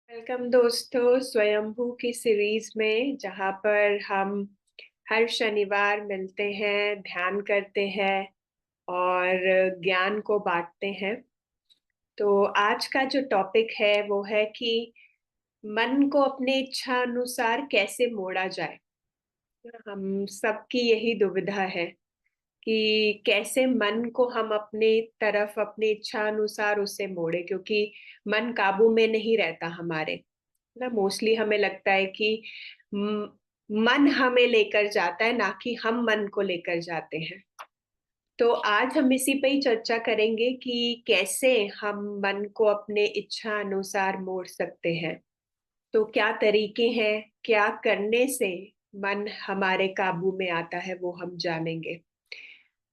Welcome दोस्तों, स्वयंभू की सीरीज में जहाँ पर हम हर शनिवार मिलते हैं, ध्यान करते हैं और ज्ञान को बांटते हैं। तो आज का जो टॉपिक है वो है कि मन को अपने इच्छा अनुसार कैसे मोड़ा जाए। हम सबकी यही दुविधा है कि कैसे मन को हम अपने तरफ अपनी इच्छा अनुसार उसे मोड़े, क्योंकि मन काबू में नहीं रहता हमारे ना। मोस्टली हमें लगता है कि म- मन हमें लेकर जाता है, ना कि हम मन को लेकर जाते हैं। तो आज हम इसी पे ही चर्चा करेंगे कि कैसे हम मन को अपने इच्छा अनुसार मोड़ सकते हैं। तो क्या तरीके हैं, क्या करने से मन हमारे काबू में आता है, वो हम जानेंगे।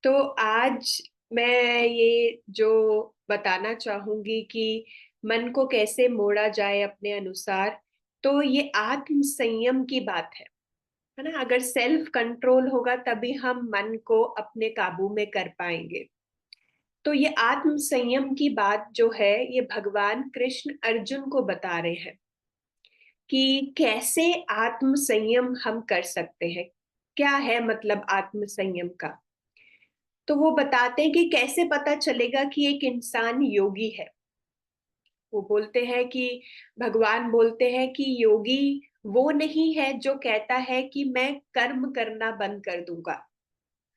तो आज मैं ये जो बताना चाहूंगी कि मन को कैसे मोड़ा जाए अपने अनुसार, तो ये आत्म संयम की बात है ना। अगर सेल्फ कंट्रोल होगा तभी हम मन को अपने काबू में कर पाएंगे। तो ये आत्म संयम की बात जो है, ये भगवान कृष्ण अर्जुन को बता रहे हैं कि कैसे आत्म संयम हम कर सकते हैं। क्या है मतलब आत्म संयम का? तो वो बताते हैं कि कैसे पता चलेगा कि एक इंसान योगी है। वो बोलते हैं कि भगवान बोलते हैं कि योगी वो नहीं है जो कहता है कि मैं कर्म करना बंद कर दूंगा,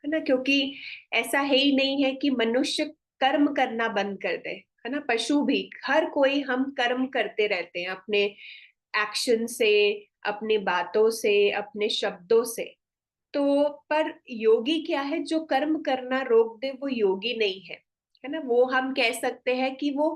है ना। क्योंकि ऐसा है ही नहीं है कि मनुष्य कर्म करना बंद कर दे, है ना। पशु भी, हर कोई हम कर्म करते रहते हैं अपने एक्शन से, अपनी बातों से, अपने शब्दों से। तो पर योगी क्या है? जो कर्म करना रोक दे वो योगी नहीं है ना। वो हम कह सकते हैं कि वो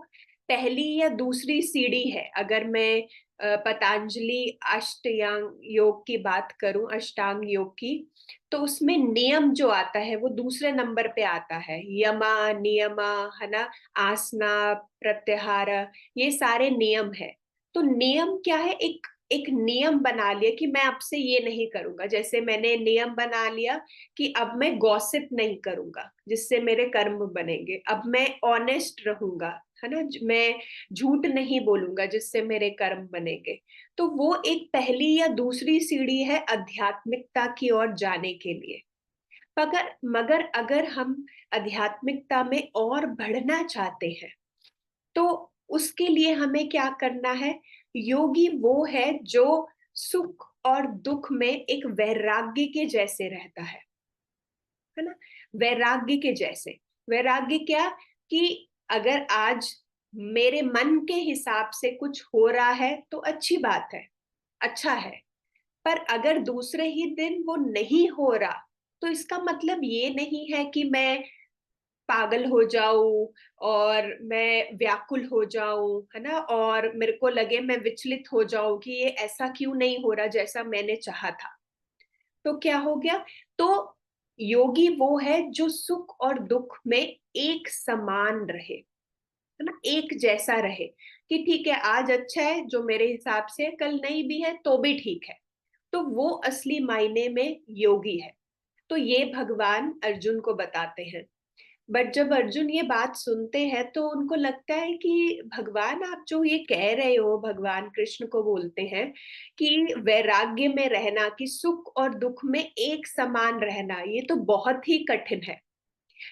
पहली या दूसरी सीढ़ी है। अगर मैं पतंजलि अष्टयांग योग की बात करूं, अष्टांग योग की, तो उसमें नियम जो आता है वो दूसरे नंबर पे आता है। यमा नियमा, है ना, आसना, प्रत्याहार, ये सारे नियम है। तो नियम क्या है? एक नियम बना लिया कि मैं अब से ये नहीं करूंगा। जैसे मैंने नियम बना लिया कि अब मैं गॉसिप नहीं करूंगा, जिससे मेरे कर्म बनेंगे। अब मैं ऑनेस्ट रहूंगा, है ना, मैं झूठ नहीं बोलूंगा, जिससे मेरे कर्म बनेंगे। तो वो एक पहली या दूसरी सीढ़ी है आध्यात्मिकता की ओर जाने के लिए। मगर मगर अगर हम आध्यात्मिकता में और बढ़ना चाहते हैं, तो उसके लिए हमें क्या करना है? योगी वो है जो सुख और दुख में एक वैराग्य के जैसे रहता है ना। वैराग्य के जैसे। वैराग्य क्या? कि अगर आज मेरे मन के हिसाब से कुछ हो रहा है तो अच्छी बात है, अच्छा है। पर अगर दूसरे ही दिन वो नहीं हो रहा, तो इसका मतलब ये नहीं है कि मैं पागल हो जाऊं और मैं व्याकुल हो जाऊं, है ना, और मेरे को लगे, मैं विचलित हो जाऊं कि ये ऐसा क्यों नहीं हो रहा जैसा मैंने चाहा था। तो क्या हो गया? तो योगी वो है जो सुख और दुख में एक समान रहे, है ना, एक जैसा रहे। कि ठीक है, आज अच्छा है जो मेरे हिसाब से, कल नहीं भी है तो भी ठीक है। तो वो असली मायने में योगी है। तो ये भगवान अर्जुन को बताते हैं। बट जब अर्जुन ये बात सुनते हैं तो उनको लगता है कि भगवान, आप जो ये कह रहे हो, भगवान कृष्ण को बोलते हैं कि वैराग्य में रहना, कि सुख और दुख में एक समान रहना, ये तो बहुत ही कठिन है।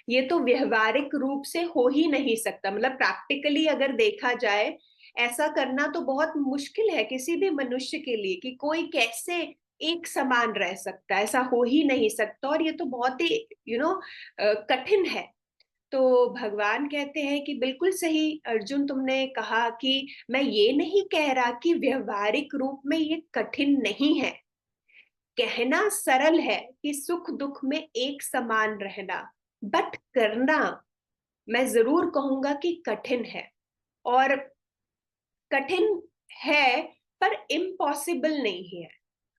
ये तो व्यवहारिक रूप से हो ही नहीं सकता। मतलब प्रैक्टिकली अगर देखा जाए, ऐसा करना तो बहुत मुश्किल है किसी भी मनुष्य के लिए, कि कोई कैसे एक समान रह सकता है। ऐसा हो ही नहीं सकता, और ये तो बहुत ही कठिन है। तो भगवान कहते हैं कि बिल्कुल सही अर्जुन, तुमने कहा कि मैं ये नहीं कह रहा कि व्यवहारिक रूप में ये कठिन नहीं है। कहना सरल है कि सुख दुख में एक समान रहना, बट करना, मैं जरूर कहूंगा कि कठिन है। और कठिन है, पर इम्पॉसिबल नहीं है।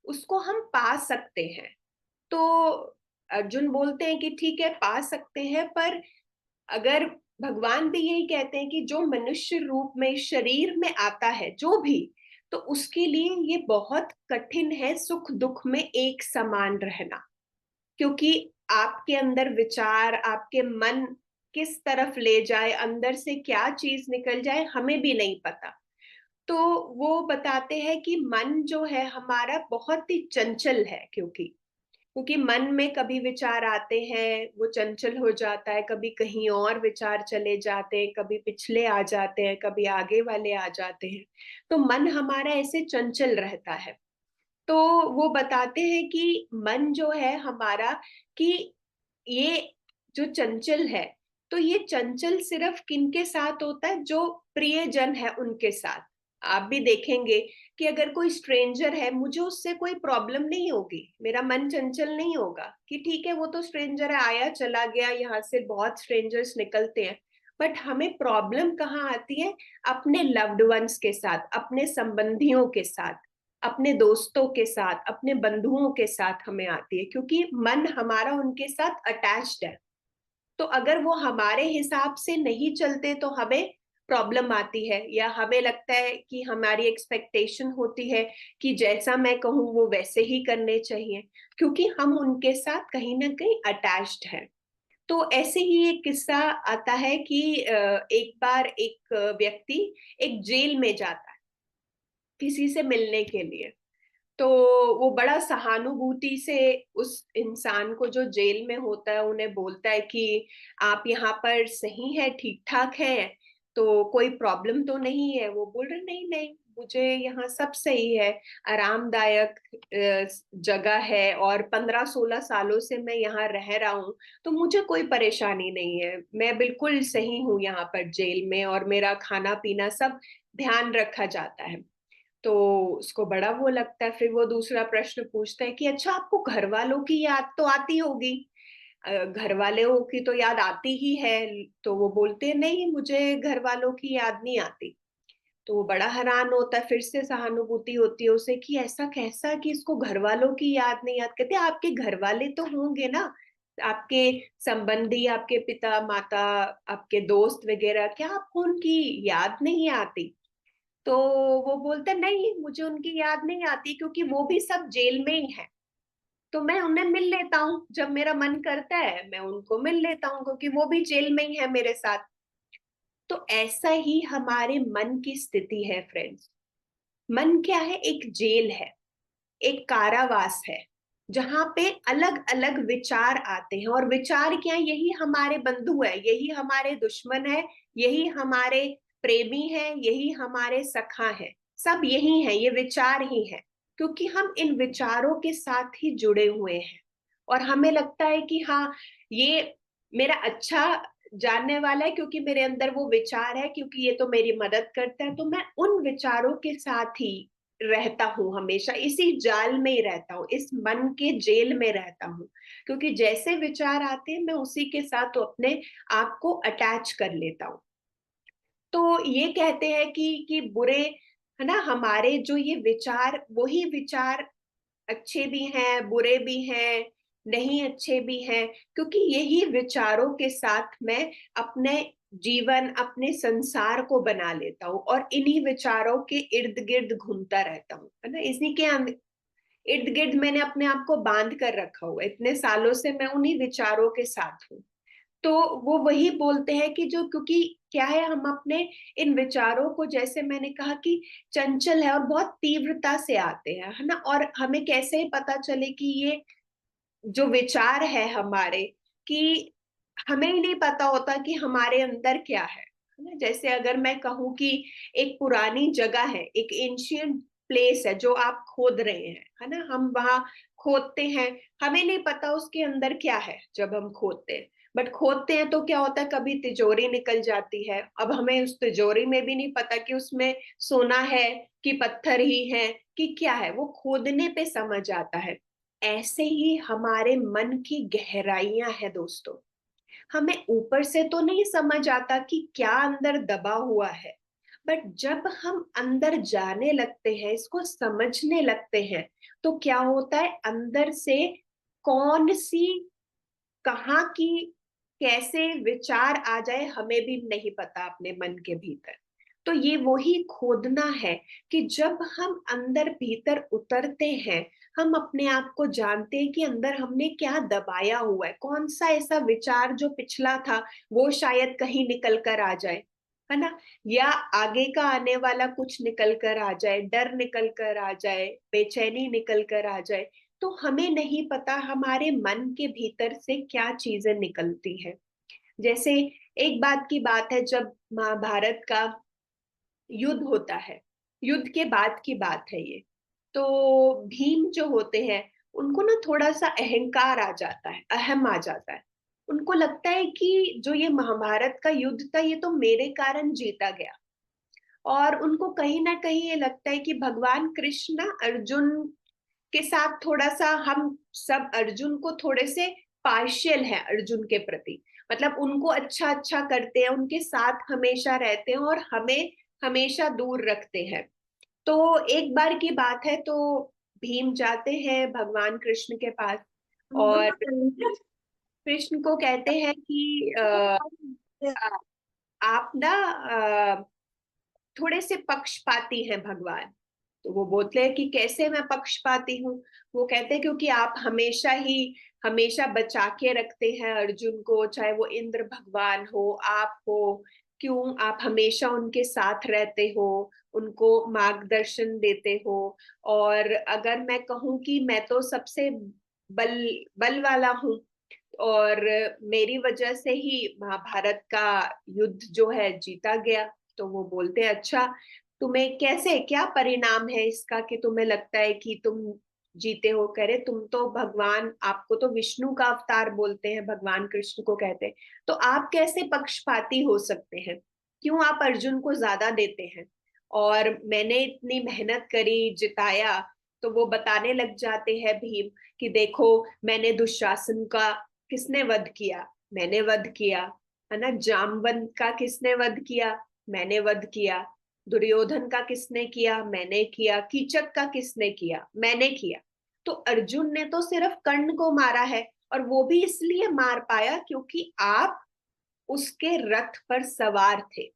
उसको हम पा सकते हैं। तो अर्जुन बोलते हैं कि ठीक है, पा सकते हैं, पर अगर भगवान भी यही कहते हैं कि जो मनुष्य रूप में शरीर में आता है जो भी, तो उसके लिए ये बहुत कठिन है सुख दुख में एक समान रहना। क्योंकि आपके अंदर विचार, आपके मन किस तरफ ले जाए, अंदर से क्या चीज निकल जाए, हमें भी नहीं पता। तो वो बताते हैं कि मन जो है हमारा बहुत ही चंचल है, क्योंकि मन में कभी विचार आते हैं, वो चंचल हो जाता है, कभी कहीं और विचार चले जाते हैं, कभी पिछले आ जाते हैं, कभी आगे वाले आ जाते हैं। तो मन हमारा ऐसे चंचल रहता है। तो वो बताते हैं कि मन जो है हमारा, कि ये जो चंचल है, तो ये चंचल सिर्फ किनके साथ होता है? जो प्रियजन है उनके साथ। आप भी देखेंगे कि अगर कोई स्ट्रेंजर है, मुझे उससे कोई प्रॉब्लम नहीं होगी, मेरा मन चंचल नहीं होगा कि ठीक है वो तो स्ट्रेंजर है, आया चला गया, यहाँ से बहुत स्ट्रेंजर्स निकलते हैं। बट हमें प्रॉब्लम कहाँ आती है? अपने लव्ड वंस के साथ, अपने संबंधियों के साथ, अपने दोस्तों के साथ, अपने बंधुओं के साथ हमें आती है, क्योंकि मन हमारा उनके साथ अटैच्ड है। तो अगर वो हमारे हिसाब से नहीं चलते तो हमें प्रॉब्लम आती है, या हमें लगता है कि हमारी एक्सपेक्टेशन होती है कि जैसा मैं कहूँ वो वैसे ही करने चाहिए, क्योंकि हम उनके साथ कहीं ना कहीं अटैच्ड है। तो ऐसे ही एक किस्सा आता है कि एक बार एक व्यक्ति एक जेल में जाता है किसी से मिलने के लिए। तो वो बड़ा सहानुभूति से उस इंसान को जो जेल में होता है उन्हें बोलता है कि आप यहाँ पर सही है, ठीक ठाक है, तो कोई प्रॉब्लम तो नहीं है? वो बोल रहे नहीं नहीं, मुझे यहाँ सब सही है, आरामदायक जगह है, और 15-16 सालों से मैं यहाँ रह रहा हूँ, तो मुझे कोई परेशानी नहीं है, मैं बिल्कुल सही हूँ यहाँ पर जेल में, और मेरा खाना पीना सब ध्यान रखा जाता है। तो उसको बड़ा वो लगता है। फिर वो दूसरा प्रश्न पूछता है कि अच्छा, आपको घर वालों की याद तो आती होगी, घर वालों की तो याद आती ही है। तो वो बोलते हैं नहीं, मुझे घर वालों की याद नहीं आती। तो वो बड़ा हैरान होता है, फिर से सहानुभूति होती है उसे कि ऐसा कैसा कि इसको घर वालों की याद नहीं याद? कहते आपके घर वाले तो होंगे ना, आपके संबंधी, आपके पिता माता, आपके दोस्त वगैरह, क्या आपको उनकी याद नहीं आती? तो वो बोलते नहीं, मुझे उनकी याद नहीं आती, क्योंकि वो भी सब जेल में ही है, तो मैं उन्हें मिल लेता हूँ जब मेरा मन करता है, मैं उनको मिल लेता हूँ, क्योंकि वो भी जेल में ही है मेरे साथ। तो ऐसा ही हमारे मन की स्थिति है फ्रेंड्स। मन क्या है? एक जेल है, एक कारावास है, जहां पे अलग अलग विचार आते हैं। और विचार क्या है? यही हमारे बंधु है, यही हमारे दुश्मन है, यही हमारे प्रेमी है, यही हमारे सखा है, सब यही है, ये विचार ही है। क्योंकि हम इन विचारों के साथ ही जुड़े हुए हैं, और हमें लगता है कि हाँ, ये मेरा अच्छा जानने वाला है, क्योंकि मेरे अंदर वो विचार है, क्योंकि ये तो मेरी मदद करता है, तो मैं उन विचारों के साथ ही रहता हूँ, हमेशा इसी जाल में ही रहता हूँ, इस मन के जेल में रहता हूँ। क्योंकि जैसे विचार आते हैं मैं उसी के साथ तो अपने आप को अटैच कर लेता हूँ। तो ये कहते हैं कि बुरे, है ना, हमारे जो ये विचार, वही विचार अच्छे भी हैं, बुरे भी हैं, नहीं अच्छे भी हैं, क्योंकि यही विचारों के साथ मैं अपने जीवन, अपने संसार को बना लेता हूँ, और इन्हीं विचारों के इर्द गिर्द घूमता रहता हूँ, है ना, इसी के इर्द गिर्द मैंने अपने आप को बांध कर रखा हुआ है, इतने सालों से मैं उन्हीं विचारों के साथ हूँ। तो वो वही बोलते हैं कि जो, क्योंकि क्या है, हम अपने इन विचारों को, जैसे मैंने कहा कि चंचल है और बहुत तीव्रता से आते हैं, है ना, और हमें कैसे पता चले कि ये जो विचार है हमारे, कि हमें ही नहीं पता होता कि हमारे अंदर क्या है ना। जैसे अगर मैं कहूँ कि एक पुरानी जगह है, एक एंशियंट प्लेस है जो आप खोद रहे हैं, है ना, हम वहां खोदते हैं, हमें नहीं पता उसके अंदर क्या है जब हम खोदते हैं। बट खोदते हैं तो क्या होता है, कभी तिजोरी निकल जाती है, अब हमें उस तिजोरी में भी नहीं पता कि उसमें सोना है कि पत्थर ही है कि क्या है, वो खोदने पे समझ आता है। ऐसे ही हमारे मन की गहराइयां है दोस्तों, हमें ऊपर से तो नहीं समझ आता कि क्या अंदर दबा हुआ है, बट जब हम अंदर जाने लगते हैं, इसको समझने लगते हैं, तो क्या होता है, अंदर से कौन सी, कहाँ की, कैसे विचार आ जाए हमें भी नहीं पता अपने मन के भीतर। तो ये वही खोदना है, कि जब हम अंदर भीतर उतरते हैं, हम अपने आप को जानते हैं कि अंदर हमने क्या दबाया हुआ है, कौन सा ऐसा विचार जो पिछला था वो शायद कहीं निकल कर आ जाए। है ना, या आगे का आने वाला कुछ निकल कर आ जाए, डर निकल कर आ जाए, बेचैनी निकल कर आ जाए, तो हमें नहीं पता हमारे मन के भीतर से क्या चीजें निकलती है। जैसे एक बात की बात है, जब महाभारत का युद्ध होता है, युद्ध के बाद की बात है ये, तो भीम जो होते हैं उनको ना थोड़ा सा अहंकार आ जाता है, अहम आ जाता है। उनको लगता है कि जो ये महाभारत का युद्ध था ये तो मेरे कारण जीता गया। और उनको कहीं ना कहीं ये लगता है कि भगवान कृष्ण ना अर्जुन के साथ थोड़ा सा, हम सब अर्जुन को थोड़े से पार्शियल है अर्जुन के प्रति, मतलब उनको अच्छा अच्छा करते हैं, उनके साथ हमेशा रहते हैं और हमें हमेशा दूर रखते हैं। तो एक बार की बात है, तो भीम जाते हैं भगवान कृष्ण के पास और कृष्ण को कहते हैं कि आप ना थोड़े से पक्षपाती हैं भगवान। तो वो बोलते हैं कि कैसे मैं पक्षपाती हूँ। वो कहते हैं क्योंकि आप हमेशा ही हमेशा बचा के रखते हैं अर्जुन को, चाहे वो इंद्र भगवान हो, आप हो, क्यों आप हमेशा उनके साथ रहते हो, उनको मार्गदर्शन देते हो। और अगर मैं कहूँ कि मैं तो सबसे बल बल वाला हूँ, और मेरी वजह से ही महाभारत का युद्ध जो है जीता गया। तो वो बोलते हैं अच्छा, तुम्हें कैसे, क्या परिणाम है इसका कि तुम्हें लगता है कि तुम जीते हो। कह रहे तुम तो भगवान, आपको तो विष्णु का अवतार बोलते हैं, भगवान कृष्ण को कहते हैं, तो आप कैसे पक्षपाती हो सकते हैं, क्यों आप अर्जुन को ज्यादा देते हैं। और मैंने इतनी मेहनत करी, जिताया। तो वो बताने लग जाते हैं भीम कि देखो, मैंने दुशासन का किसने वध किया, मैंने वध किया, है ना। जामवंत का किसने वध किया, मैंने वध किया। दुर्योधन का किसने किया, मैंने किया। कीचक का किसने किया, मैंने किया। तो अर्जुन ने तो सिर्फ कर्ण को मारा है, और वो भी इसलिए मार पाया क्योंकि आप उसके रथ पर सवार थे।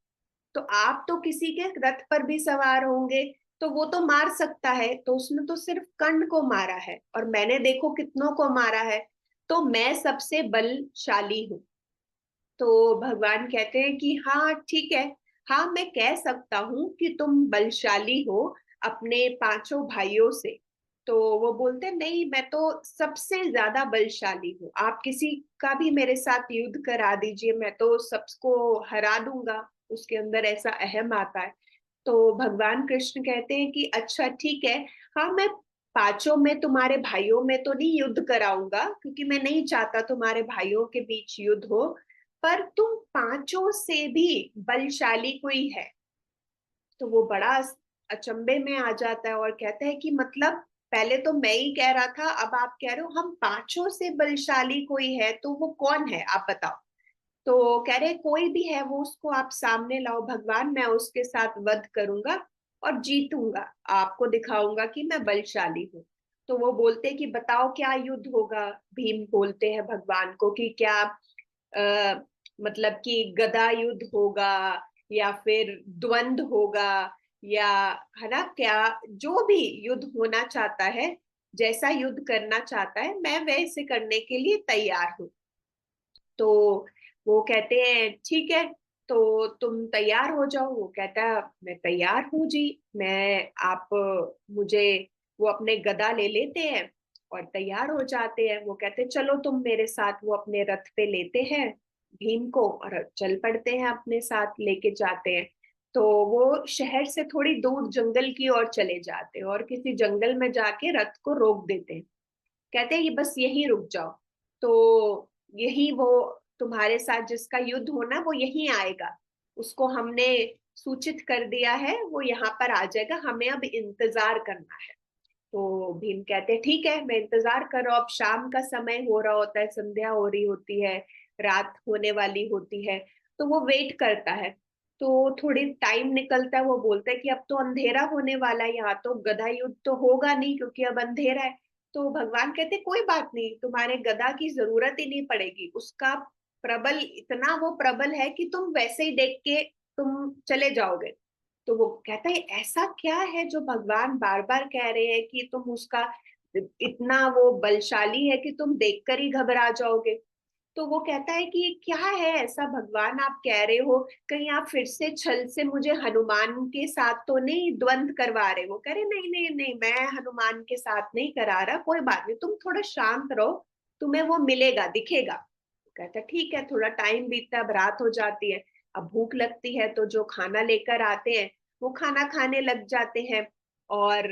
तो आप तो किसी के रथ पर भी सवार होंगे, तो वो तो मार सकता है, तो उसने तो सिर्फ कर्ण को मारा है, और मैंने देखो कितनों को मारा है, तो मैं सबसे बलशाली हूँ। तो भगवान कहते हैं कि हाँ ठीक है, हाँ मैं कह सकता हूँ कि तुम बलशाली हो अपने पांचों भाइयों से। तो वो बोलते हैं नहीं, मैं तो सबसे ज्यादा बलशाली हूँ, आप किसी का भी मेरे साथ युद्ध करा दीजिए, मैं तो सबको हरा दूंगा। उसके अंदर ऐसा अहम आता है। तो भगवान कृष्ण कहते हैं कि अच्छा ठीक है, हाँ मैं पांचों में तुम्हारे भाइयों में तो नहीं युद्ध कराऊंगा, क्योंकि मैं नहीं चाहता तुम्हारे भाइयों के बीच युद्ध हो, पर तुम पांचों से भी बलशाली कोई है। तो वो बड़ा अचंभे में आ जाता है और कहता है कि मतलब पहले तो मैं ही कह रहा था, अब आप कह रहे हो हम पांचों से बलशाली कोई है, तो वो कौन है आप बताओ। तो कह रहे कोई भी है, वो उसको आप सामने लाओ भगवान, मैं उसके साथ वध करूंगा और जीतूंगा, आपको दिखाऊंगा कि मैं बलशाली हूँ। तो वो बोलते हैं कि बताओ क्या युद्ध होगा। भीम बोलते हैं भगवान को कि क्या मतलब कि गदा युद्ध होगा, या फिर द्वंद्व होगा, या, है ना, क्या जो भी युद्ध होना चाहता है, जैसा युद्ध करना चाहता है, मैं वैसे करने के लिए तैयार हूँ। तो वो कहते हैं ठीक है, तो तुम तैयार हो जाओ। वो कहता है मैं तैयार हूँ जी, मैं आप मुझे, वो अपने गदा ले लेते हैं और तैयार हो जाते हैं। वो कहते हैं चलो तुम मेरे साथ। वो अपने रथ पे लेते हैं भीम को और चल पड़ते हैं, अपने साथ लेके जाते हैं। तो वो शहर से थोड़ी दूर जंगल की ओर चले जाते हैं और किसी जंगल में जाके रथ को रोक देते हैं। कहते हैं ये बस यहीं रुक जाओ, तो यही वो तुम्हारे साथ जिसका युद्ध होना वो यहीं आएगा, उसको हमने सूचित कर दिया है, वो यहाँ पर आ जाएगा, हमें अब इंतजार करना है। तो भीम कहते हैं ठीक है, मैं इंतजार कर रहा हूँ। अब शाम का समय हो रहा होता है, संध्या हो रही होती है, रात होने वाली होती है। तो वो वेट करता है। तो थोड़ी टाइम निकलता है, वो बोलता है कि अब तो अंधेरा होने वाला है, यहाँ तो गदा युद्ध तो होगा नहीं क्योंकि अब अंधेरा है। तो भगवान कहते कोई बात नहीं, तुम्हारे गदा की जरूरत ही नहीं पड़ेगी, उसका प्रबल इतना वो प्रबल है कि तुम वैसे ही देख के तुम चले जाओगे। तो वो कहता है ऐसा क्या है जो भगवान बार बार कह रहे हैं कि तुम उसका इतना वो बलशाली है कि तुम देखकर ही घबरा जाओगे। तो वो कहता है कि ये क्या है ऐसा भगवान आप कह रहे हो, कहीं आप फिर से छल से मुझे हनुमान के साथ तो नहीं द्वंद करवा रहे हो। कह रहे नहीं नहीं नहीं, मैं हनुमान के साथ नहीं करा रहा, कोई बात नहीं, तुम थोड़ा शांत रहो, तुम्हें वो मिलेगा, दिखेगा। कहता ठीक है। थोड़ा टाइम बीतता, अब रात हो जाती है, अब भूख लगती है, तो जो खाना लेकर आते हैं वो खाना खाने लग जाते हैं। और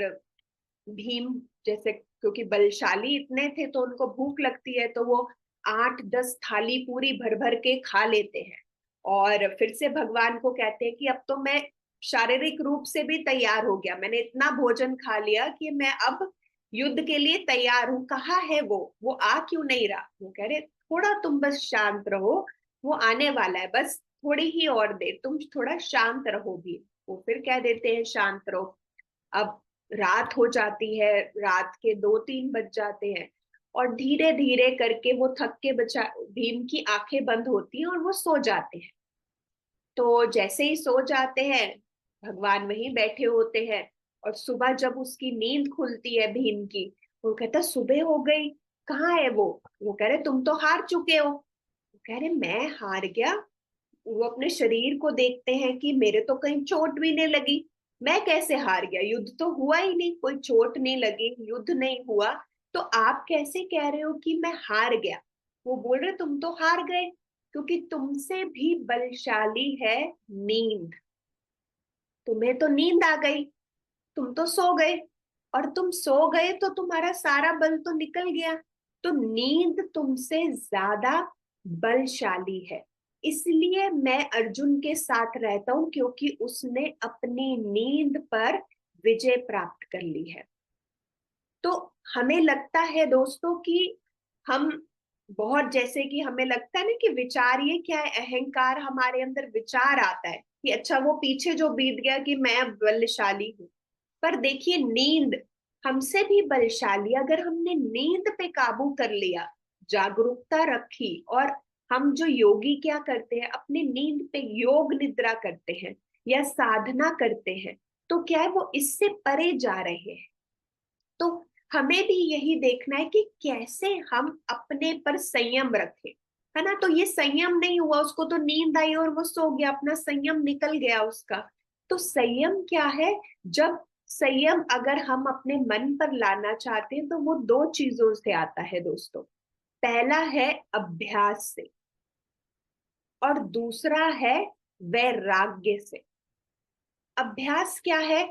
भीम जैसे, क्योंकि बलशाली इतने थे तो उनको भूख लगती है, तो वो 8-10 थाली पूरी भर भर के खा लेते हैं। और फिर से भगवान को कहते हैं कि अब तो मैं शारीरिक रूप से भी तैयार हो गया, मैंने इतना भोजन खा लिया कि मैं अब युद्ध के लिए तैयार हूँ। कहाँ है वो आ क्यों नहीं रहा? वो कह रहे थोड़ा तुम बस शांत रहो, वो आने वाला है, बस थोड़ी ही और देर, तुम थोड़ा शांत रहो भी। वो फिर कह देते हैं शांत रहो। अब रात हो जाती है, रात के 2-3 बज जाते हैं, और धीरे धीरे करके वो थक के बचा भीम की आंखें बंद होती हैं और वो सो जाते हैं। तो जैसे ही सो जाते हैं, भगवान वहीं बैठे होते हैं। और सुबह जब उसकी नींद खुलती है भीम की, वो कहता सुबह हो गई, कहाँ है वो कह रहे तुम तो हार चुके हो। वो कह रहे मैं हार गया? वो अपने शरीर को देखते हैं कि मेरे तो कहीं चोट भी नहीं लगी, मैं कैसे हार गया? युद्ध तो हुआ ही नहीं, कोई चोट नहीं लगी, युद्ध नहीं हुआ, तो आप कैसे कह रहे हो कि मैं हार गया? वो बोल रहे तुम तो हार गए, क्योंकि तुमसे भी बलशाली है नींद। तुम्हें तो नींद आ गई, तुम तो सो गए, और तुम सो गए तो तुम्हारा सारा बल तो निकल गया। तो नींद तुमसे ज्यादा बलशाली है, इसलिए मैं अर्जुन के साथ रहता हूं, क्योंकि उसने अपनी नींद पर विजय प्राप्त कर ली है। तो हमें लगता है दोस्तों कि हम बहुत, जैसे कि हमें लगता है ना कि विचार, ये क्या है, अहंकार, हमारे अंदर विचार आता है कि अच्छा वो पीछे जो बीत गया कि मैं अब बलशाली हूं। पर देखिए नींद हमसे भी बलशाली, अगर हमने नींद पे काबू कर लिया, जागरूकता रखी, और हम जो योगी क्या करते हैं, अपने नींद पे योग निद्रा करते हैं या साधना करते हैं, तो क्या है वो इससे परे जा रहे हैं। तो हमें भी यही देखना है कि कैसे हम अपने पर संयम रखें, है ना। तो ये संयम नहीं हुआ, उसको तो नींद आई और वो सो गया, अपना संयम निकल गया उसका। तो संयम क्या है? जब संयम अगर हम अपने मन पर लाना चाहते हैं, तो वो दो चीजों से आता है दोस्तों। पहला है अभ्यास से, और दूसरा है वैराग्य से। अभ्यास क्या है?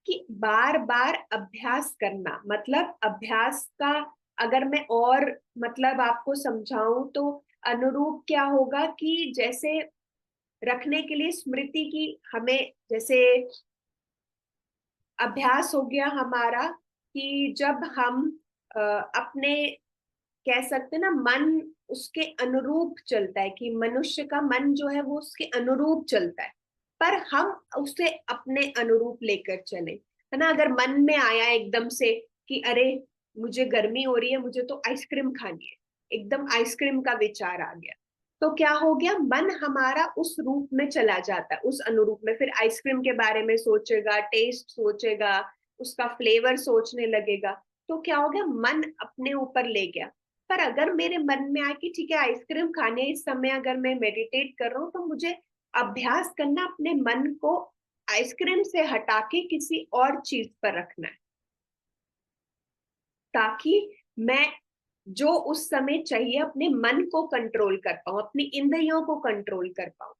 कि बार बार अभ्यास करना, मतलब अभ्यास का अगर मैं और मतलब आपको समझाऊं तो अनुरूप क्या होगा कि जैसे रखने के लिए स्मृति की, हमें जैसे अभ्यास हो गया हमारा कि जब हम अपने, कह सकते हैं ना, मन उसके अनुरूप चलता है, कि मनुष्य का मन जो है वो उसके अनुरूप चलता है, पर हम उसे अपने अनुरूप लेकर चले, है ना। अगर मन में आया एकदम से कि अरे मुझे गर्मी हो रही है, मुझे तो आइसक्रीम खानी है, एकदम आइसक्रीम का विचार आ गया, तो क्या हो गया, मन हमारा उस रूप में चला जाता है, उस अनुरूप में, फिर आइसक्रीम के बारे में सोचेगा, टेस्ट सोचेगा, उसका फ्लेवर सोचने लगेगा। तो क्या हो गया, मन अपने ऊपर ले गया। पर अगर मेरे मन में आए कि ठीक है आइसक्रीम खाने इस समय, अगर मैं मेडिटेट कर रहा हूँ, तो मुझे अभ्यास करना अपने मन को आइसक्रीम से हटा के किसी और चीज पर रखना है, ताकि मैं जो उस समय चाहिए अपने मन को कंट्रोल कर पाऊं, अपनी इंद्रियों को कंट्रोल कर पाऊं।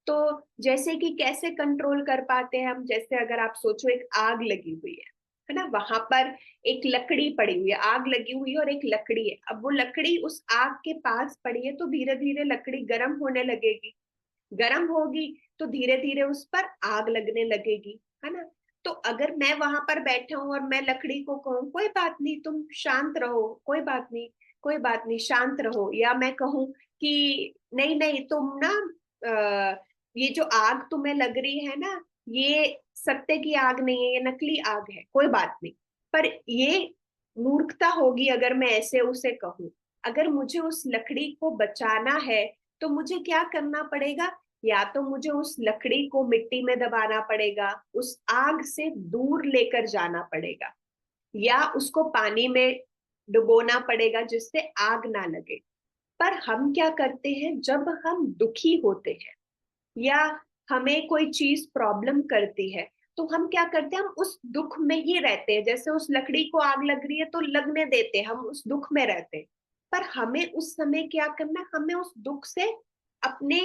तो जैसे कि कैसे कंट्रोल कर पाते हैं हम, जैसे अगर आप सोचो एक आग लगी हुई है ना, वहां पर एक लकड़ी पड़ी हुई है, आग लगी हुई है और एक लकड़ी है। अब वो लकड़ी उस आग के पास पड़ी है, तो धीरे धीरे लकड़ी गर्म होने लगेगी, गर्म होगी तो धीरे धीरे उस पर आग लगने लगेगी, है ना। तो अगर मैं वहां पर बैठा हूं और मैं लकड़ी को कहूँ कोई बात नहीं तुम शांत रहो, कोई बात नहीं, कोई बात नहीं शांत रहो, या मैं कहूँ कि नहीं नहीं तुम ना, ये जो आग तुम्हें लग रही है ना, ये सत्य की आग नहीं है, ये नकली आग है, कोई बात नहीं, पर ये मूर्खता होगी अगर मैं ऐसे उसे कहूँ। अगर मुझे उस लकड़ी को बचाना है, तो मुझे क्या करना पड़ेगा, या तो मुझे उस लकड़ी को मिट्टी में दबाना पड़ेगा, उस आग से दूर लेकर जाना पड़ेगा, या उसको पानी में डुबोना पड़ेगा जिससे आग ना लगे। पर हम क्या करते हैं, जब हम दुखी होते हैं या हमें कोई चीज प्रॉब्लम करती है, तो हम क्या करते हैं, हम उस दुख में ही रहते हैं। जैसे उस लकड़ी को आग लग रही है तो लगने देते हैं, हम उस दुख में रहते हैं। पर हमें उस समय क्या करना है, हमें उस दुख से अपने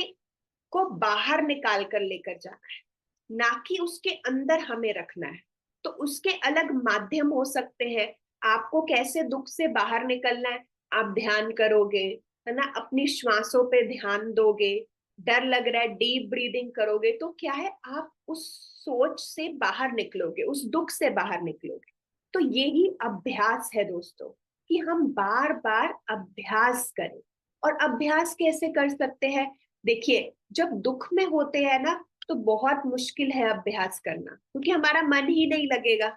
को बाहर निकाल कर लेकर जाना है, ना कि उसके अंदर हमें रखना है। तो उसके अलग माध्यम हो सकते हैं। आपको कैसे दुख से बाहर निकलना है, आप ध्यान करोगे, है ना, अपनी श्वासों पे ध्यान दोगे, डर लग रहा है डीप ब्रीदिंग करोगे, तो क्या है, आप उस सोच से बाहर निकलोगे, उस दुख से बाहर निकलोगे। तो यही अभ्यास है दोस्तों, कि हम बार बार अभ्यास करें। और अभ्यास कैसे कर सकते हैं, देखिए, जब दुख में होते हैं ना, तो बहुत मुश्किल है अभ्यास करना, क्योंकि हमारा मन ही नहीं लगेगा,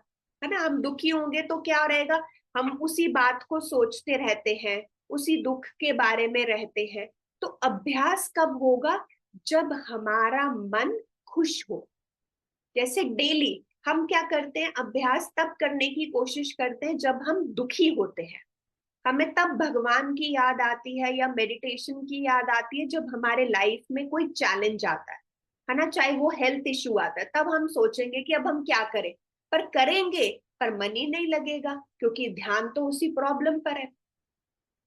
है ना। हम दुखी होंगे तो क्या रहेगा, हम उसी बात को सोचते रहते हैं, उसी दुख के बारे में रहते हैं। तो अभ्यास कब होगा, जब हमारा मन खुश हो। जैसे डेली हम क्या करते हैं, अभ्यास तब करने की कोशिश करते हैं जब हम दुखी होते हैं। हमें तब भगवान की याद आती है या मेडिटेशन की याद आती है, जब हमारे लाइफ में कोई चैलेंज आता है ना, चाहे वो हेल्थ इश्यू आता है, तब हम सोचेंगे कि अब हम क्या करें। पर करेंगे, पर मन ही नहीं लगेगा, क्योंकि ध्यान तो उसी प्रॉब्लम पर है।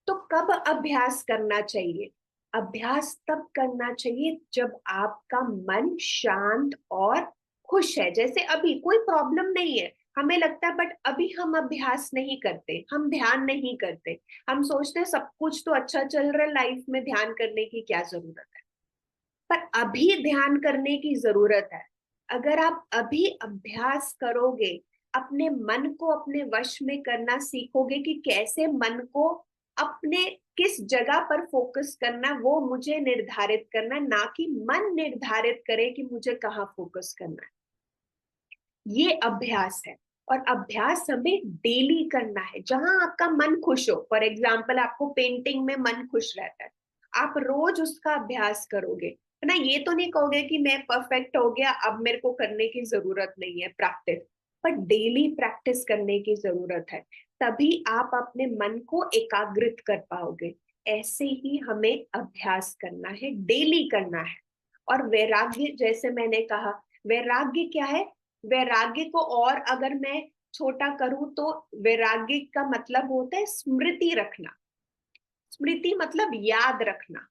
तो कब अभ्यास करना चाहिए, अभ्यास तब करना चाहिए जब आपका मन शांत और खुश है। जैसे अभी कोई प्रॉब्लम नहीं है, हमें लगता है, बट अभी हम अभ्यास नहीं करते, हम ध्यान नहीं करते। हम सोचते हैं सब कुछ तो अच्छा चल रहा है लाइफ में, ध्यान करने की क्या जरूरत है। पर अभी ध्यान करने की जरूरत है। अगर आप अभी अभ्यास करोगे, अपने मन को अपने वश में करना सीखोगे कि कैसे मन को अपने किस जगह पर फोकस करना, वो मुझे निर्धारित करना, ना कि मन निर्धारित करे कि मुझे कहाँ फोकस करना है। ये अभ्यास है। और अभ्यास हमें डेली करना है, जहां आपका मन खुश हो। फॉर एग्जाम्पल, आपको पेंटिंग में मन खुश रहता है, आप रोज उसका अभ्यास करोगे, है ना। ये तो नहीं कहोगे कि मैं परफेक्ट हो गया, अब मेरे को करने की जरूरत नहीं है प्रैक्टिस, पर डेली प्रैक्टिस करने की जरूरत है। तभी आप अपने मन को एकाग्रित कर पाओगे। ऐसे ही हमें अभ्यास करना है, डेली करना है। और वैराग्य, जैसे मैंने कहा, वैराग्य क्या है, वैराग्य को और अगर मैं छोटा करूं तो वैराग्य का मतलब होता है स्मृति रखना। स्मृति मतलब याद रखना।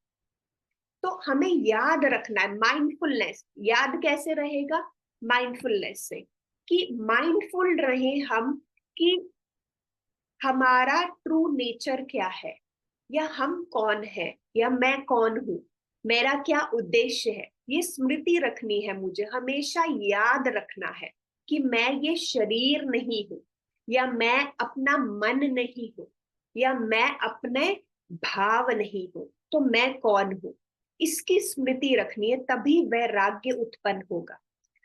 तो हमें याद रखना है, माइंडफुलनेस। याद कैसे रहेगा, माइंडफुलनेस से, कि माइंडफुल रहे हम, कि हमारा ट्रू नेचर क्या है, या हम कौन है, या मैं कौन हूं, मेरा क्या उद्देश्य है। ये स्मृति रखनी है, मुझे हमेशा याद रखना है कि मैं ये शरीर नहीं हूं, या मैं अपना मन नहीं हूं, या मैं अपने भाव नहीं हूं। तो मैं कौन हूं, इसकी स्मृति रखनी है, तभी वैराग्य उत्पन्न होगा।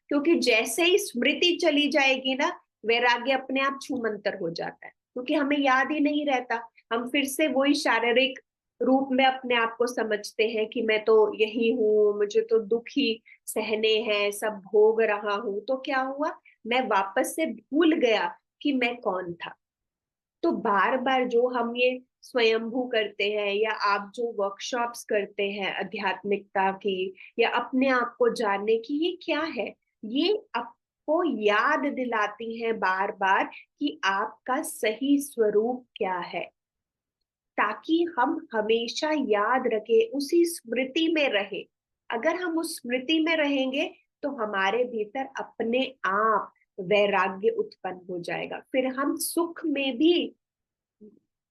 क्योंकि जैसे ही स्मृति चली जाएगी ना, वैराग्य अपने आप छूमंतर हो जाता है, क्योंकि हमें याद ही नहीं रहता। हम फिर से वही शारीरिक रूप में अपने आप को समझते हैं कि मैं तो यही हूँ, मुझे तो दुख ही सहने हैं, सब भोग रहा हूं। तो क्या हुआ, मैं वापस से भूल गया कि मैं कौन था। तो बार बार जो हम ये स्वयंभू करते हैं, या आप जो वर्कशॉप्स करते हैं आध्यात्मिकता की, या अपने आप को जानने की, ये क्या है, ये आपको याद दिलाती है बार बार कि आपका सही स्वरूप क्या है, ताकि हम हमेशा याद रखें, उसी स्मृति में रहे। अगर हम उस स्मृति में रहेंगे, तो हमारे भीतर अपने आप वैराग्य उत्पन्न हो जाएगा। फिर हम सुख में भी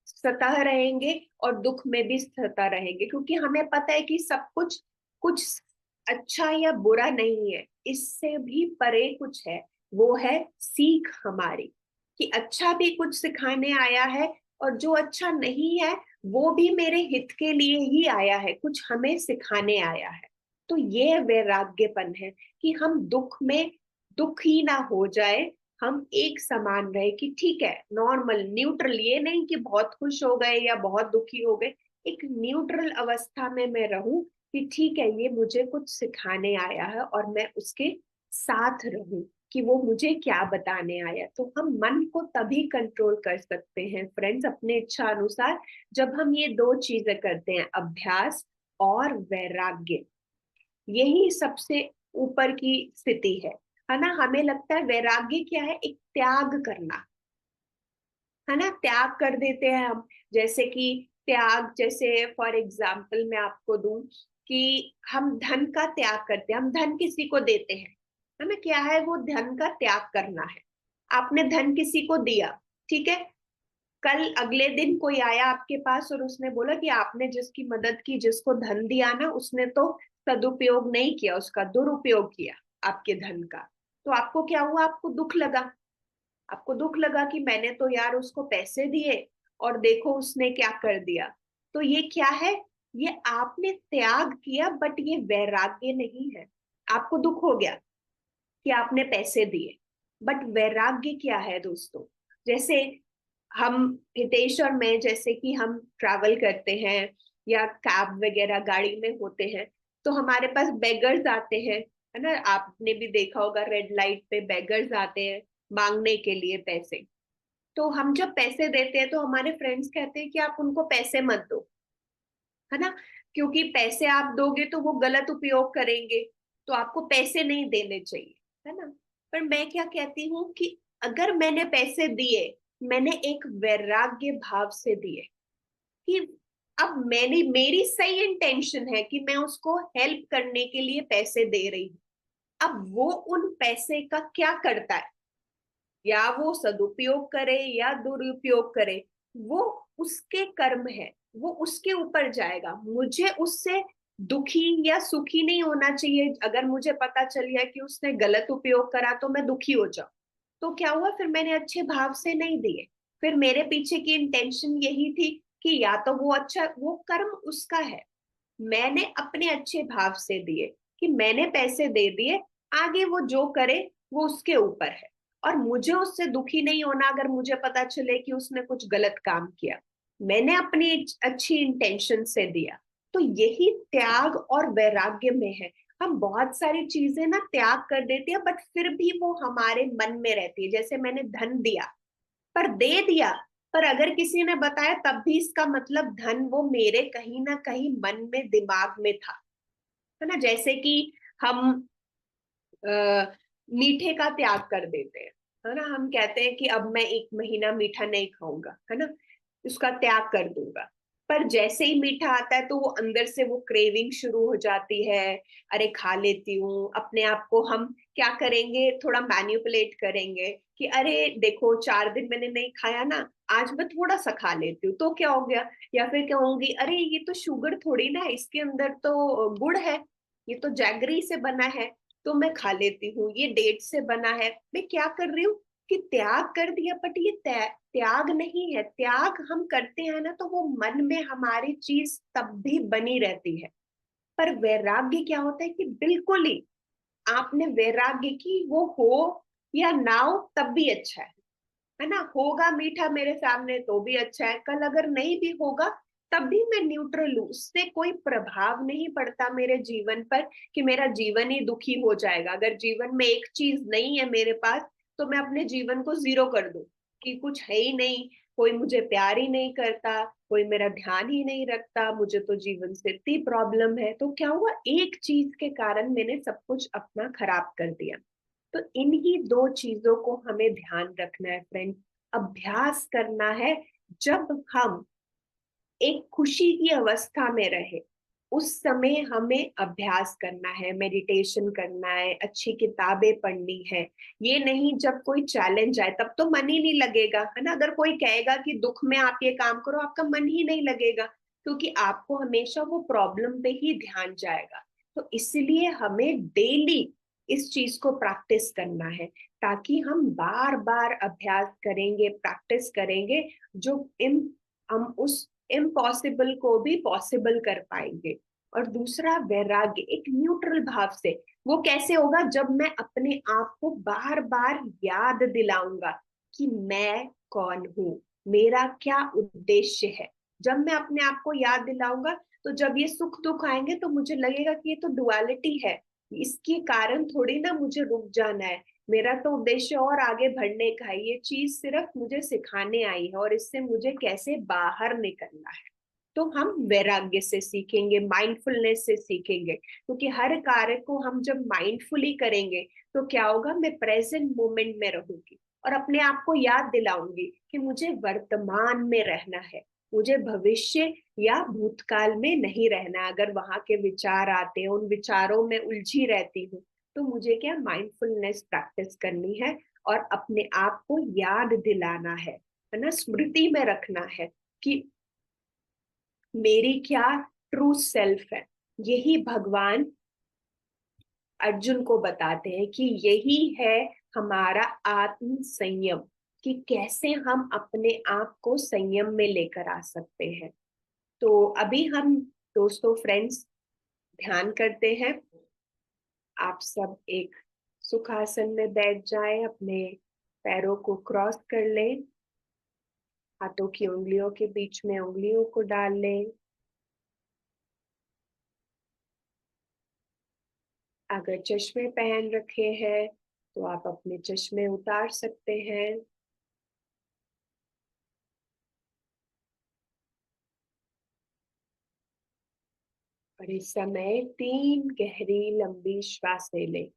सतह रहेंगे और दुख में भी सतह रहेंगे, क्योंकि हमें पता है कि सब कुछ कुछ अच्छा या बुरा नहीं है, इससे भी परे कुछ है। वो है सीख हमारी, कि अच्छा भी कुछ सिखाने आया है, और जो अच्छा नहीं है वो भी मेरे हित के लिए ही आया है, कुछ हमें सिखाने आया है। तो ये वैराग्यपन है, कि हम दुख में दुख ही ना हो जाए, हम एक समान रहे, कि ठीक है, नॉर्मल न्यूट्रल, ये नहीं कि बहुत खुश हो गए या बहुत दुखी हो गए, एक न्यूट्रल अवस्था में मैं रहूं, कि ठीक है, ये मुझे कुछ सिखाने आया है और मैं उसके साथ रहूं। कि वो मुझे क्या बताने आया। तो हम मन को तभी कंट्रोल कर सकते हैं फ्रेंड्स अपने इच्छा अनुसार, जब हम ये दो चीजें करते हैं, अभ्यास और वैराग्य। यही सबसे ऊपर की स्थिति है ना। हमें लगता है वैराग्य क्या है, एक त्याग करना, है ना, त्याग कर देते हैं हम। जैसे कि त्याग, जैसे फॉर एग्जाम्पल मैं आपको दूं कि हम धन का त्याग करते हैं, हम धन किसी को देते हैं, है ना, क्या है वो धन का त्याग करना है। आपने धन किसी को दिया, ठीक है, कल अगले दिन कोई आया आपके पास और उसने बोला कि आपने जिसकी मदद की, जिसको धन दिया ना, उसने तो सदुपयोग नहीं किया, उसका दुरुपयोग किया आपके धन का। तो आपको क्या हुआ, आपको दुख लगा, आपको दुख लगा कि मैंने तो यार उसको पैसे दिए और देखो उसने क्या कर दिया। तो ये क्या है, ये आपने त्याग किया, बट ये वैराग्य नहीं है। आपको दुख हो गया कि आपने पैसे दिए, बट वैराग्य क्या है दोस्तों। जैसे हम, हितेश और मैं, जैसे कि हम ट्रैवल करते हैं या कैब वगैरह गाड़ी में होते हैं, तो हमारे पास बेगर्स आते हैं, है ना, आपने भी देखा होगा रेड लाइट पे बेगर्स आते हैं मांगने के लिए पैसे। तो हम जब पैसे देते हैं तो हमारे फ्रेंड्स कहते हैं कि आप उनको पैसे मत दो, है ना, क्योंकि पैसे आप दोगे तो वो गलत उपयोग करेंगे, तो आपको पैसे नहीं देने चाहिए, है ना। पर मैं क्या कहती हूँ कि अगर मैंने पैसे दिए, मैंने एक वैराग्य भाव से दिए, कि अब मैंने, मेरी सही इंटेंशन है कि मैं उसको हेल्प करने के लिए पैसे दे रही हूँ। अब वो उन पैसे का क्या करता है, या वो सदुपयोग करे या दुरुपयोग करे, वो उसके कर्म है, वो उसके ऊपर जाएगा। मुझे उससे दुखी या सुखी नहीं होना चाहिए। अगर मुझे पता चल गया कि उसने गलत उपयोग करा तो मैं दुखी हो जाऊं, तो क्या हुआ, फिर मैंने अच्छे भाव से नहीं दिए। फिर मेरे पीछे की इंटेंशन यही थी कि या तो वो अच्छा, वो कर्म उसका है, मैंने अपने अच्छे भाव से दिए, कि मैंने पैसे दे दिए, आगे वो जो करे वो उसके ऊपर है, और मुझे उससे दुखी नहीं होना अगर मुझे पता चले कि उसने कुछ गलत काम किया। मैंने अपनी अच्छी इंटेंशन से दिया। तो यही त्याग और वैराग्य में है। हम बहुत सारी चीजें ना त्याग कर देते हैं, बट फिर भी वो हमारे मन में रहती है। जैसे मैंने धन दिया, पर दे दिया, पर अगर किसी ने बताया तब भी इसका मतलब धन वो मेरे कहीं ना कहीं मन में, दिमाग में था, है ना। जैसे कि हम मीठे का त्याग कर देते हैं, है ना, हम कहते हैं कि अब मैं 1 महीना मीठा नहीं खाऊंगा, है ना, उसका त्याग कर दूंगा। पर जैसे ही मीठा आता है तो वो अंदर से वो क्रेविंग शुरू हो जाती है, अरे खा लेती हूँ। अपने आप को हम क्या करेंगे, थोड़ा मैन्युपुलेट करेंगे कि अरे देखो 4 दिन मैंने नहीं खाया ना, आज मैं थोड़ा सा खा लेती हूँ तो क्या हो गया। या फिर कहूंगी अरे ये तो शुगर थोड़ी ना है, इसके अंदर तो गुड़ है, ये तो जैगरी से बना है, तो मैं खा लेती हूँ, ये डेट से बना है। मैं क्या कर रही हूँ कि त्याग कर दिया, बट ये त्याग नहीं है। त्याग हम करते हैं ना तो वो मन में हमारी चीज तब भी बनी रहती है। पर वैराग्य क्या होता है कि बिल्कुल ही आपने वैराग्य की, वो हो या ना हो तब भी अच्छा है ना। होगा मीठा मेरे सामने तो भी अच्छा है, कल अगर नहीं भी होगा तब भी मैं न्यूट्रल हूँ, उससे कोई प्रभाव नहीं पड़ता मेरे जीवन पर कि मेरा जीवन ही दुखी हो जाएगा। अगर जीवन में एक चीज नहीं है मेरे पास, तो मैं अपने जीवन को 0 कर दूं कि कुछ है ही नहीं, कोई मुझे प्यार ही नहीं करता, कोई मेरा ध्यान ही नहीं रखता, मुझे तो जीवन से इतनी प्रॉब्लम है। तो क्या हुआ, एक चीज के कारण मैंने सब कुछ अपना खराब कर दिया। तो इन्हीं दो चीजों को हमें ध्यान रखना है फ्रेंड। अभ्यास करना है, जब हम एक खुशी की अवस्था में रहे उस समय हमें अभ्यास करना है, मेडिटेशन करना है, अच्छी किताबें पढ़नी है। ये नहीं जब कोई चैलेंज आए तब तो मन ही नहीं लगेगा, है ना। अगर कोई कहेगा कि दुख में आप ये काम करो, आपका मन ही नहीं लगेगा, क्योंकि आपको हमेशा वो प्रॉब्लम पे ही ध्यान जाएगा। तो इसलिए हमें डेली इस चीज को प्रैक्टिस करना है, ताकि हम बार बार अभ्यास करेंगे, प्रैक्टिस करेंगे, जो इन हम उस इम्पॉसिबल को भी पॉसिबल कर पाएंगे। और दूसरा, वैराग्य एक न्यूट्रल भाव से। वो कैसे होगा, जब मैं अपने आप को बार बार याद दिलाऊंगा कि मैं कौन हूँ, मेरा क्या उद्देश्य है। जब मैं अपने आप को याद दिलाऊंगा, तो जब ये सुख दुख आएंगे तो मुझे लगेगा कि ये तो डुअलिटी है, इसके कारण थोड़ी ना मुझे रुक जाना है। मेरा तो उद्देश्य और आगे बढ़ने का है। ये चीज सिर्फ मुझे सिखाने आई है और इससे मुझे कैसे बाहर निकलना है। तो हम वैराग्य से सीखेंगे, माइंडफुलनेस से सीखेंगे, क्योंकि हर कार्य को हम जब माइंडफुली करेंगे तो क्या होगा, मैं प्रेजेंट मोमेंट में रहूंगी और अपने आप को याद दिलाऊंगी कि मुझे वर्तमान में रहना है। मुझे भविष्य या भूतकाल में नहीं रहना। अगर वहां के विचार आते हैं, उन विचारों में उलझी रहती हूँ, तो मुझे क्या, माइंडफुलनेस प्रैक्टिस करनी है और अपने आप को याद दिलाना है ना, स्मृति में रखना है कि मेरी क्या ट्रू सेल्फ है। यही भगवान अर्जुन को बताते हैं कि यही है हमारा आत्म संयम, कि कैसे हम अपने आप को संयम में लेकर आ सकते हैं। तो अभी हम, दोस्तों, फ्रेंड्स, ध्यान करते हैं। आप सब एक सुखासन में बैठ जाएं, अपने पैरों को क्रॉस कर लें, हाथों की उंगलियों के बीच में उंगलियों को डाल लें। अगर चश्मे पहन रखे हैं तो आप अपने चश्मे उतार सकते हैं। और इस समय 3 गहरी लंबी श्वासें लें।